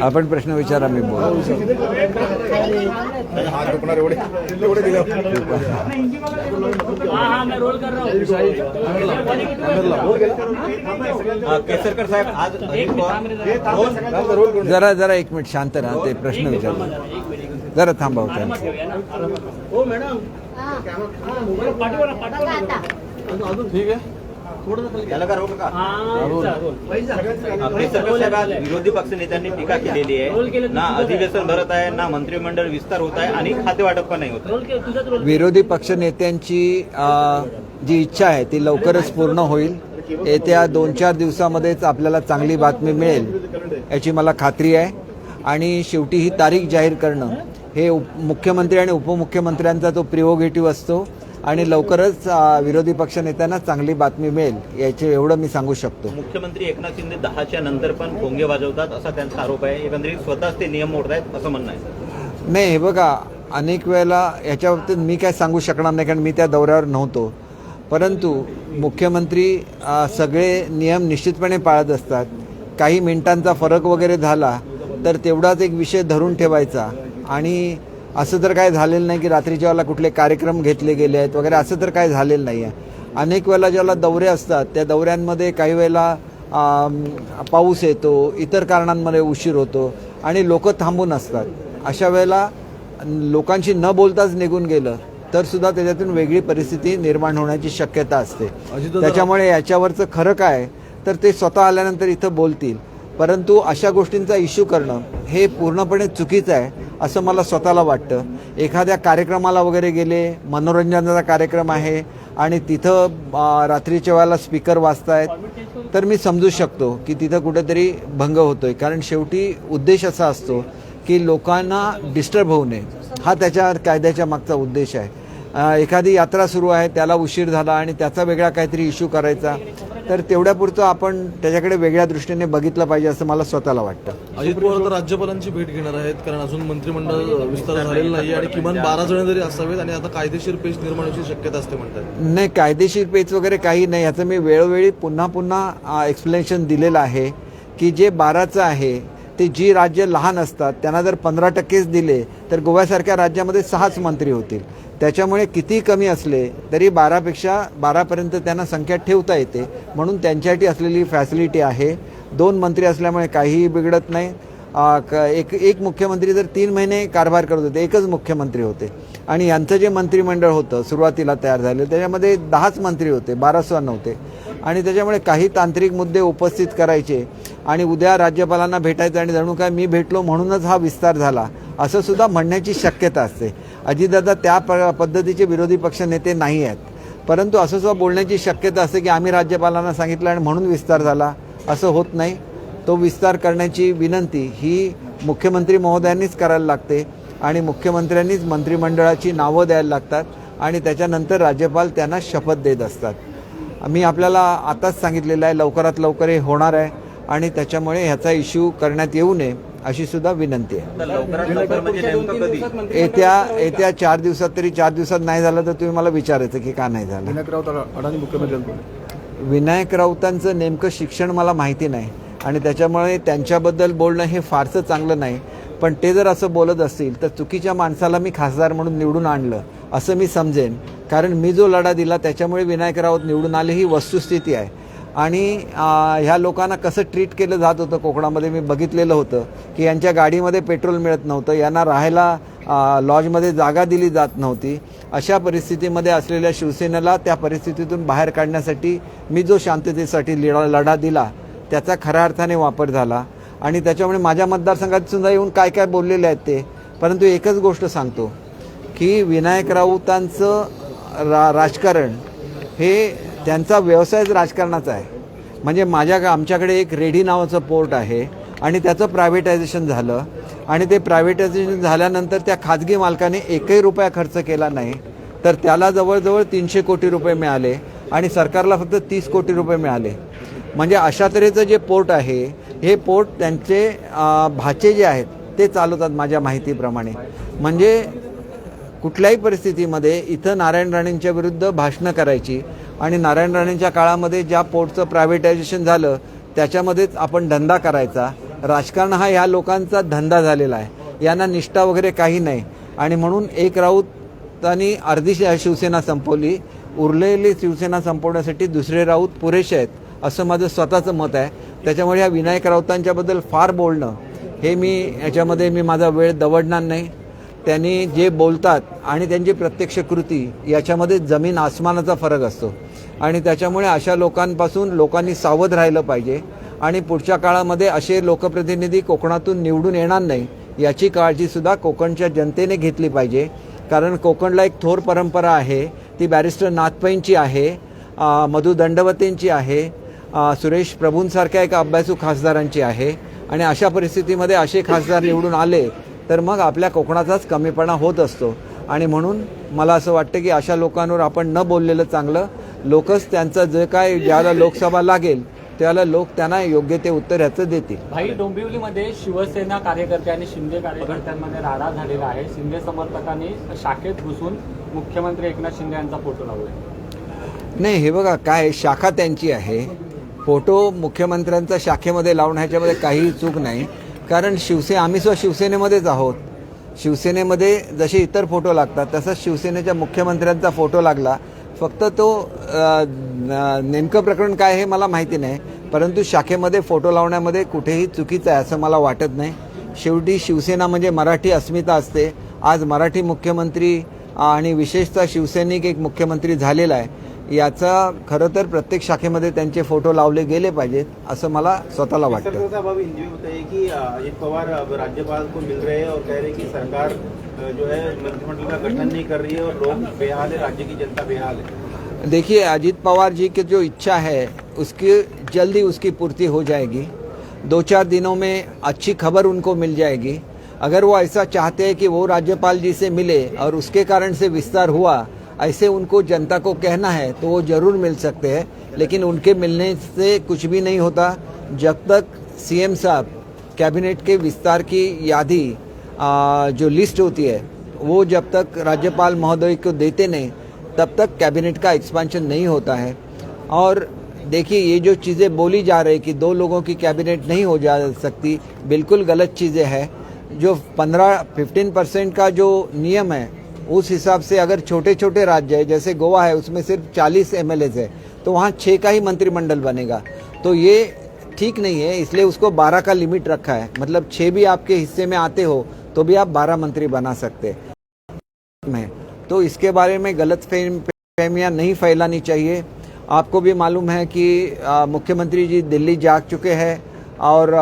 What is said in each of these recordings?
आपण प्रश्न विचारा, मी बोलू. केसरकर साहेब आज जरा जरा एक मिनिट शांत राहा, ते प्रश्न विचारला. जरा थांबा. ठीक आहे. केसरकर साहेब आज विरोधी पक्षनेत्यांनी टीका केलेली आहे. ना अधिवेशन भरत आहे, ना मंत्रिमंडळ विस्तार होत आहे आणि खाते वाटप पण नाही होत. विरोधी पक्षनेत्यांची जी इच्छा आहे ती लवकरच पूर्ण होईल. येत्या 2-4 दिवसामध्येच आपल्याला चांगली बातमी मिळेल याची मला खात्री आहे. आणि शेवटी ही तारीख जाहीर करणं हे मुख्यमंत्री आणि उपमुख्यमंत्र्यांचा तो प्रिरोगेटिव्ह असतो आणि लवकरच विरोधी पक्षनेत्यांना चांगली बातमी मिळेल याचे एवढं मी सांगू शकतो. मुख्यमंत्री एकनाथ शिंदे 10च्या नंतर पण भोंगे वाजवतात असा त्यांचा आरोप आहे. एकंदरीत स्वतःच ते नियम मोडतायत असं म्हणणं आहे. नाही, हे बघा, अनेक वेळेला याच्या बाबतीत मी काय सांगू शकणार नाही कारण मी त्या दौऱ्यावर नव्हतो. परंतु मुख्यमंत्री सगळे नियम निश्चितपणे पाळत असतात. काही मिनिटांचा फरक वगैरे झाला तर तेवढाच एक विषय धरून ठेवायचा. आणि असं तर काय झालेलं नाही की रात्रीच्या वेळेला कुठले कार्यक्रम घेतले गेले आहेत वगैरे, असं तर काय झालेलं नाही आहे. अनेक वेळेला ज्याला दौरे असतात त्या दौऱ्यांमध्ये काही वेळेला पाऊस येतो, इतर कारणांमध्ये उशीर होतो आणि लोक थांबून असतात. अशा वेळेला लोकांशी न बोलताच निघून गेलं तर सुद्धा त्याच्यातून वेगळी परिस्थिती निर्माण होण्याची शक्यता असते. त्याच्यामुळे याच्यावरचं खरं काय तर ते स्वतः आल्यानंतर इथं बोलतील. परंतु अशा गोष्टींचा इश्यू करणं हे पूर्णपणे चुकीचं आहे असं मला स्वतःला वाटतं. एखाद्या कार्यक्रमाला वगैरे गेले, मनोरंजनाचा कार्यक्रम आहे आणि तिथं रात्रीच्या वेळेला स्पीकर वाजतायत तर मी समजू शकतो की तिथं कुठेतरी भंग होतोय. कारण शेवटी उद्देश असा असतो की लोकांना डिस्टर्ब होऊ नये, हा त्याच्या कायद्याच्या मागचा उद्देश आहे. एखादी यात्रा सुरू आहे, त्याला उशीर झाला आणि त्याचा वेगळा काहीतरी इश्यू करायचा तर तेवढ्यापुरतं आपण त्याच्याकडे वेगळ्या दृष्टीने बघितलं पाहिजे असं मला स्वतःला वाटतं. अजित पवार तर राज्यपालांची भेट घेणार आहेत कारण अजून मंत्रिमंडळ विस्तार झालेला नाही आणि किमान 12 जण जरी असावेत आणि आता कायदेशीर पेच निर्माण होण्याची शक्यता असते म्हणतात. नाही, कायदेशीर पेच वगैरे काही नाही. याचं मी वेळोवेळी पुन्हा एक्सप्लेनेशन दिलेलं आहे की जे 12चं आहे ते जी राज्य लहान असतात त्यांना जर 15%च दिले तर गोव्यासारख्या राज्यामध्ये 6च मंत्री होतील. त्याच्यामुळे किती कमी असले तरी 12पर्यंत त्यांना संख्या ठेवता येते. म्हणून त्यांच्यासाठी असलेली फॅसिलिटी आहे. 2 मंत्री असल्यामुळे काहीही बिघडत नाही. एक मुख्यमंत्री जर 3 महिने कारभार करत होते, एकच मुख्यमंत्री होते आणि यांचं जे मंत्रिमंडळ होतं सुरुवातीला तयार झालं त्याच्यामध्ये 10च मंत्री होते, 12 नव्हते. आणि त्याच्यामुळे काही तांत्रिक मुद्दे उपस्थित करायचे आणि उद्या राज्यपालांना भेटायचं आणि जणू काय मी भेटलो म्हणूनच हा विस्तार झाला असं सुद्धा म्हणण्याची शक्यता असते. अजितदादा त्या पद्धतीचे विरोधी पक्ष नेते नाही आहेत. परंतु असं सुद्धा बोलण्याची शक्यता असते की आम्ही राज्यपालांना सांगितलं आणि म्हणून विस्तार झाला, असं होत नाही. तो विस्तार करण्याची विनंती ही मुख्यमंत्री महोदयांनीच करायला लागते आणि मुख्यमंत्र्यांनीच मंत्रिमंडळाची नावं द्यायला लागतात आणि त्याच्यानंतर राज्यपाल त्यांना शपथ देत असतात. मी आपल्याला आताच सांगितलेलं आहे लवकरात लवकर हे होणार आहे आणि त्याच्यामुळे ह्याचा इश्यू करण्यात येऊ नये अशी सुद्धा विनंती आहे. येत्या 4 दिवसात तरी 4 दिवसात नाही झालं तर तुम्ही मला विचारायचं की का नाही झालं. विनायक राऊतांचं नेमकं शिक्षण मला माहिती नाही आणि त्याच्यामुळे त्यांच्याबद्दल बोलणं हे फारसं चांगलं नाही. पण ते जर असं बोलत असतील तर चुकीच्या माणसाला मी खासदार म्हणून निवडून आणलं असं मी समजेन. कारण मी जो लढा दिला त्याच्यामुळे विनायक राऊत निवडून आले ही वस्तुस्थिती आहे. आणि ह्या लोकांना कसं ट्रीट केलं जात होतं कोकणामध्ये मी बघितलेलं होतं की यांच्या गाडीमध्ये पेट्रोल मिळत नव्हतं, यांना राहायला लॉजमध्ये जागा दिली जात नव्हती. अशा परिस्थितीमध्ये असलेल्या शिवसेनेला त्या परिस्थितीतून बाहेर काढण्यासाठी मी जो शांततेसाठी लढा दिला त्याचा खऱ्या अर्थाने वापर झाला. आणि त्याच्यामुळे माझ्या मतदारसंघात सुद्धा येऊन काय काय बोललेले आहेत ते. परंतु एकच गोष्ट सांगतो की विनायक राऊतांचं राजकारण हे त्यांचा व्यवसायच राजकारणाचा आहे. म्हणजे आमच्याकडे एक रेडी नावाचं पोर्ट आहे आणि त्याचं प्रायव्हेटायझेशन झालं आणि ते प्रायव्हेटायझेशन झाल्यानंतर त्या खाजगी मालकाने एकही रुपया खर्च केला नाही तर त्याला जवळजवळ 300 कोटी रुपये मिळाले आणि सरकारला फक्त 30 कोटी रुपये मिळाले. म्हणजे अशा तऱ्हेचं जे पोर्ट आहे हे पोर्ट त्यांचे भाचे जे आहेत ते चालवतात माझ्या माहितीप्रमाणे. म्हणजे कुठल्याही परिस्थितीमध्ये इथं नारायण राणेंच्या विरुद्ध भाषणं करायची आणि नारायण राणेंच्या काळामध्ये ज्या पोर्टचं प्रायव्हेटायझेशन झालं त्याच्यामध्येच आपण धंदा करायचा. राजकारण हा ह्या लोकांचा धंदा झालेला आहे, यांना निष्ठा वगैरे काही नाही. आणि म्हणून एक राऊतांनी अर्धी शिवसेना संपवली, उरलेली शिवसेना संपवण्यासाठी दुसरे राऊत पुरेसे आहेत असं माझं स्वतःचं मत आहे. त्याच्यामुळे ह्या विनायक राऊतांच्याबद्दल फार बोलणं हे याच्यामध्ये मी माझा वेळ दवडणार नाही. त्यांनी जे बोलतात आणि त्यांची प्रत्यक्ष कृती याच्यामध्ये जमीन आसमानाचा फरक असतो आणि त्याच्यामुळे अशा लोकांपासून लोकांनी सावध राहिलं पाहिजे आणि पुढच्या काळामध्ये असे लोकप्रतिनिधी कोकणातून निवडून येणार नाही याची काळजीसुद्धा कोकणच्या जनतेने घेतली पाहिजे. कारण कोकणला एक थोर परंपरा आहे, ती बॅरिस्टर नाथ पैंची आहे, मधु दंडवतेंची आहे, सुरेश प्रभूंसारख्या एका अभ्यासू खासदारांची आहे. आणि अशा परिस्थितीमध्ये असे खासदार निवडून आले तर मग आपल्या कोकणाचाच कमीपणा होत असतो. आणि म्हणून मला असं वाटतं की अशा लोकांवर आपण न बोललेलं चांगलं. लोकच त्यांचं जे काय ज्याला लोकसभा लागेल त्याला लोक त्यांना योग्य ते उत्तर ह्याचं देतील. भाई, डोंबिवलीमध्ये शिवसेना कार्यकर्ते आणि शिंदे कार्यकर्त्यांमध्ये राडा झालेला आहे. शिंदे समर्थकांनी शाखेत घुसून मुख्यमंत्री एकनाथ शिंदे यांचा फोटो लावलाय. नाही, हे बघा काय शाखा त्यांची आहे, फोटो मुख्यमंत्र्यांचा शाखेमध्ये लावणं ह्याच्यामध्ये काहीही चूक नाही. कारण आम्ही सुद्धा शिवसेनेमध्येच आहोत. शिवसेनेमध्ये जसे इतर फोटो लागतात तसंच शिवसेनेच्या मुख्यमंत्र्यांचा फोटो लागला. फक्त तो नेमकं प्रकरण काय हे मला माहिती नाही, परंतु शाखेमध्ये फोटो लावण्यामध्ये कुठेही चुकीचं आहे असं मला वाटत नाही. शेवटी शिवसेना म्हणजे मराठी अस्मिता असते. आज मराठी मुख्यमंत्री आणि विशेषतः शिवसैनिक एक मुख्यमंत्री झालेला आहे, याचा खरं तर प्रत्येक शाखेमध्ये त्यांचे फोटो लावले गेले पाहिजेत असं मला स्वतःला वाटतं. कि अजित पवार राज्यपाल को मिल रहे हैं और कह रहे हैं कि सरकार जो है मंत्रिमंडल का गठन नहीं कर रही है और लोग बेहाल है, राज्य की जनता बेहाल है. देखिए, अजित पवार जी की जो इच्छा है उसकी जल्दी उसकी पूर्ति हो जाएगी. 2-4 दिनों में अच्छी खबर उनको मिल जाएगी. अगर वो ऐसा चाहते हैं कि वो राज्यपाल जी से मिले और उसके कारण से विस्तार हुआ, ऐसे उनको जनता को कहना है तो वो जरूर मिल सकते हैं. लेकिन उनके मिलने से कुछ भी नहीं होता जब तक सीएम साहब कैबिनेट के विस्तार की यादी जो लिस्ट होती है वो जब तक राज्यपाल महोदय को देते नहीं तब तक कैबिनेट का एक्सपेंशन नहीं होता है. और देखिए, ये जो चीज़ें बोली जा रही कि 2 लोगों की कैबिनेट नहीं हो जा सकती, बिल्कुल गलत चीज़ें हैं. जो 15% का जो नियम है उस हिसाब से अगर छोटे छोटे राज्य है जैसे गोवा है उसमें सिर्फ 40 MLAs है तो वहाँ 6 का ही मंत्रिमंडल बनेगा. तो ये ठीक नहीं है, इसलिए उसको 12 का लिमिट रखा है. मतलब 6 भी आपके हिस्से में आते हो तो भी आप 12 मंत्री बना सकते हैं. तो इसके बारे में गलत फहमियाँ नहीं फैलानी चाहिए. आपको भी मालूम है कि मुख्यमंत्री जी दिल्ली जा चुके हैं और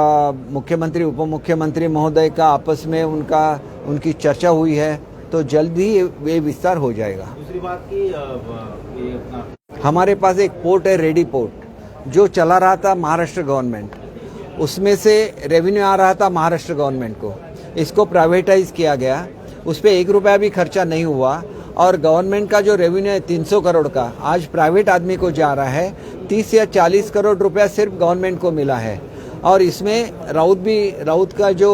मुख्यमंत्री उप मुख्यमंत्री महोदय का आपस में उनकी चर्चा हुई है, तो जल्द ही ये विस्तार हो जाएगा. दूसरी बात की हमारे पास एक पोर्ट है, रेडी पोर्ट, जो चला रहा था महाराष्ट्र गवर्नमेंट, उसमें से रेवेन्यू आ रहा था महाराष्ट्र गवर्नमेंट को. इसको प्राइवेटाइज किया गया, उस पर 1 रुपया भी खर्चा नहीं हुआ और गवर्नमेंट का जो रेवेन्यू है 300 करोड़ का आज प्राइवेट आदमी को जा रहा है. 30 या 40 करोड़ रुपया सिर्फ गवर्नमेंट को मिला है. और इसमें राउत का जो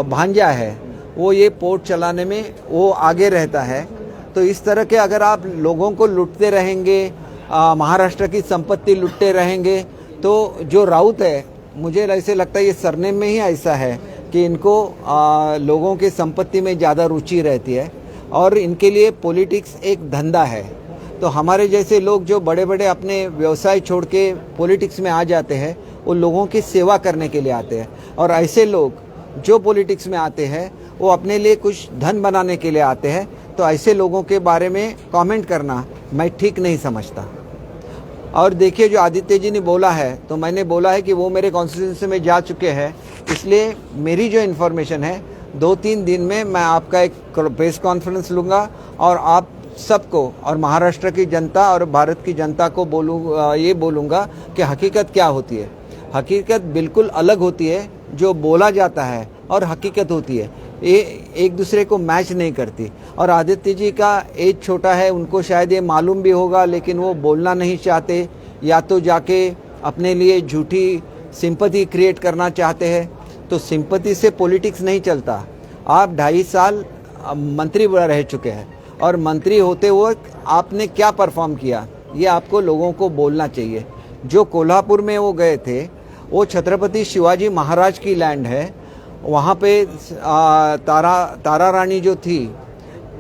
भांजा है वो ये पोर्ट चलाने में वो आगे रहता है. तो इस तरह के अगर आप लोगों को लूटते रहेंगे, महाराष्ट्र की संपत्ति लूटते रहेंगे, तो जो राउत है मुझे ऐसे लगता है ये सरनेम में ही ऐसा है कि इनको लोगों की संपत्ति में ज़्यादा रुचि रहती है और इनके लिए पॉलिटिक्स एक धंधा है. तो हमारे जैसे लोग जो बड़े बड़े अपने व्यवसाय छोड़ के पॉलिटिक्स में आ जाते हैं वो लोगों की सेवा करने के लिए आते हैं. और ऐसे लोग जो पॉलिटिक्स में आते हैं वो अपने लिए कुछ धन बनाने के लिए आते हैं. तो ऐसे लोगों के बारे में कमेंट करना मैं ठीक नहीं समझता. और देखिए, जो आदित्य जी ने बोला है तो मैंने बोला है कि वो मेरे कॉन्स्टिट्यूंसी में जा चुके हैं. इसलिए मेरी जो इन्फॉर्मेशन है 2-3 दिन में मैं आपका एक प्रेस कॉन्फ्रेंस लूँगा और आप सबको और महाराष्ट्र की जनता और भारत की जनता को ये बोलूँगा कि हकीकत क्या होती है. हकीकत बिल्कुल अलग होती है, जो बोला जाता है और हकीकत होती है ये एक दूसरे को मैच नहीं करती. और आदित्य जी का एज छोटा है, उनको शायद ये मालूम भी होगा लेकिन वो बोलना नहीं चाहते, या तो जाके अपने लिए झूठी सिंपैथी क्रिएट करना चाहते हैं. तो सिंपैथी से पॉलिटिक्स नहीं चलता. आप 2.5 साल मंत्री रह चुके हैं और मंत्री होते हुए आपने क्या परफॉर्म किया ये आपको लोगों को बोलना चाहिए। जो कोल्हापुर में वो गए थे, वो छत्रपति शिवाजी महाराज की लैंड है। वहाँ पे तारा रानी जो थी,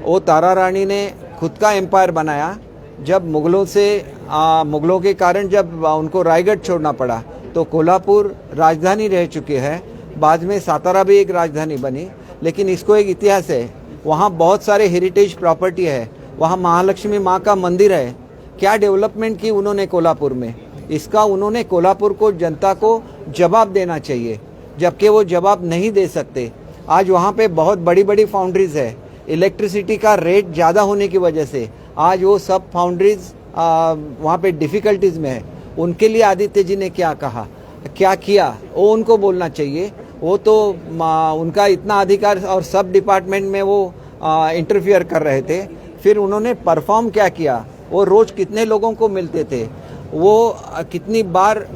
वो तारा रानी ने खुद का एम्पायर बनाया। जब मुगलों के कारण जब उनको रायगढ़ छोड़ना पड़ा, तो कोल्हापुर राजधानी रह चुकी है। बाद में सातारा भी एक राजधानी बनी, लेकिन इसको एक इतिहास है। वहाँ बहुत सारे हेरिटेज प्रॉपर्टी है, वहाँ महालक्ष्मी माँ का मंदिर है। क्या डेवलपमेंट की उन्होंने कोल्हापुर में, इसका उन्होंने कोल्हापुर को जनता को जवाब देना चाहिए, जबकि वो जवाब नहीं दे सकते। आज वहाँ पे बहुत बड़ी बड़ी फाउंड्रीज है, इलेक्ट्रिसिटी का रेट ज़्यादा होने की वजह से आज वो सब फाउंड्रीज वहाँ पे डिफ़िकल्टीज में है। उनके लिए आदित्य जी ने क्या कहा, क्या किया, वो उनको बोलना चाहिए। वो तो उनका इतना अधिकार, और सब डिपार्टमेंट में वो इंटरफियर कर रहे थे। फिर उन्होंने परफॉर्म क्या किया, वो रोज़ कितने लोगों को मिलते थे, वो कितनी बार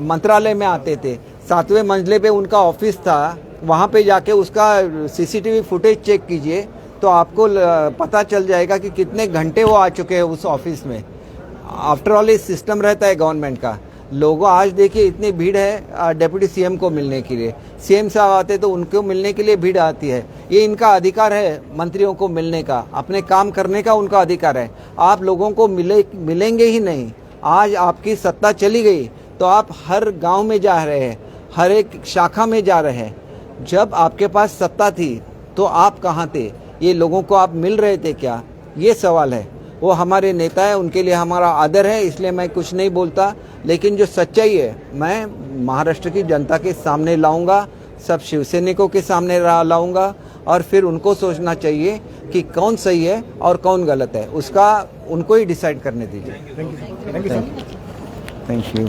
मंत्रालय में आते थे। 7वें मंजिले पे उनका ऑफिस था, वहाँ पे जाके उसका सीसीटीवी फुटेज चेक कीजिए तो आपको पता चल जाएगा कि कितने घंटे वो आ चुके हैं उस ऑफिस में। आफ्टर ऑल ये सिस्टम रहता है गवर्नमेंट का। लोगों आज देखिए इतनी भीड़ है डिप्टी सीएम को मिलने के लिए, सीएम साहब आते तो उनको मिलने के लिए भीड़ आती है। ये इनका अधिकार है मंत्रियों को मिलने का, अपने काम करने का उनका अधिकार है। आप लोगों को मिलेंगे ही नहीं। आज आपकी सत्ता चली गई तो आप हर गांव में जा रहे हैं, हर एक शाखा में जा रहे हैं। जब आपके पास सत्ता थी तो आप कहाँ थे, ये लोगों को आप मिल रहे थे क्या, ये सवाल है। वो हमारे नेता है, उनके लिए हमारा आदर है, इसलिए मैं कुछ नहीं बोलता। लेकिन जो सच्चाई है मैं महाराष्ट्र की जनता के सामने लाऊंगा, सब शिवसैनिकों के सामने लाऊंगा, और फिर उनको सोचना चाहिए कि कौन सही है और कौन गलत है, उसका उनको ही डिसाइड करने दीजिए। Thank you. Thank you.